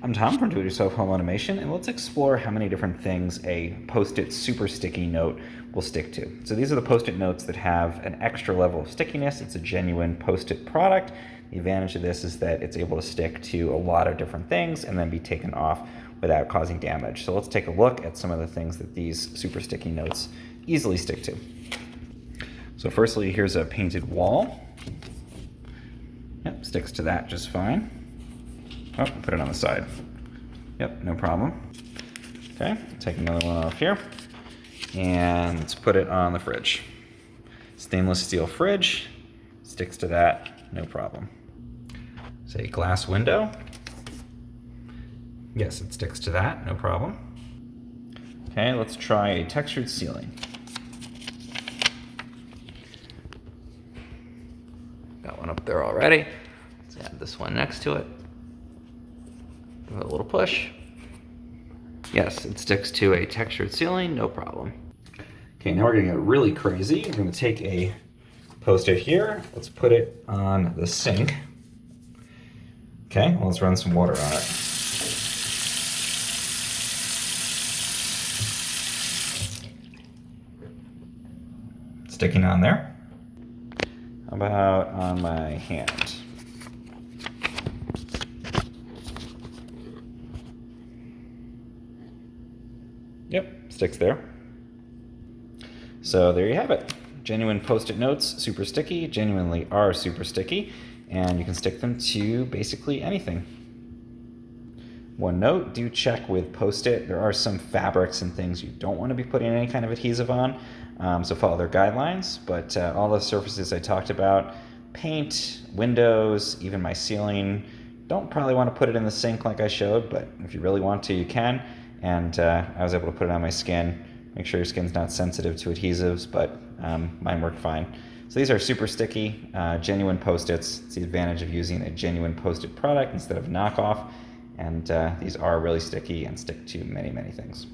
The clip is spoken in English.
I'm Tom from Do-It-Yourself Home Automation, and let's explore how many different things a Post-it super sticky note will stick to. So these are the Post-it notes that have an extra level of stickiness. It's a genuine Post-it product. The advantage of this is that it's able to stick to a lot of different things and then be taken off without causing damage. So let's take a look at some of the things that these super sticky notes easily stick to. So firstly, here's a painted wall. Yep, sticks to that just fine. Oh, put it on the side. Yep, no problem. Okay, take another one off here. And let's put it on the fridge. Stainless steel fridge, sticks to that, no problem. Say glass window. Yes, it sticks to that, no problem. Okay, let's try a textured ceiling. Got one up there already. Let's add this one next to it. Give it a little push. Yes, it sticks to a textured ceiling, no problem. Okay, now we're gonna get really crazy. We're gonna take a Post-it here. Let's put it on the sink. Okay, well, let's run some water on it. Sticking on there. How about on my hand? Yep, sticks there. So there you have it. Genuine Post-it notes, super sticky, genuinely are super sticky, and you can stick them to basically anything. One note, do check with Post-it. There are some fabrics and things you don't want to be putting any kind of adhesive on, so follow their guidelines, but all the surfaces I talked about, paint, windows, even my ceiling, don't probably want to put it in the sink like I showed, but if you really want to, you can. And I was able to put it on my skin. Make sure your skin's not sensitive to adhesives, but mine worked fine. So these are super sticky, genuine Post-its. It's the advantage of using a genuine Post-it product instead of knockoff. And these are really sticky and stick to many, many things.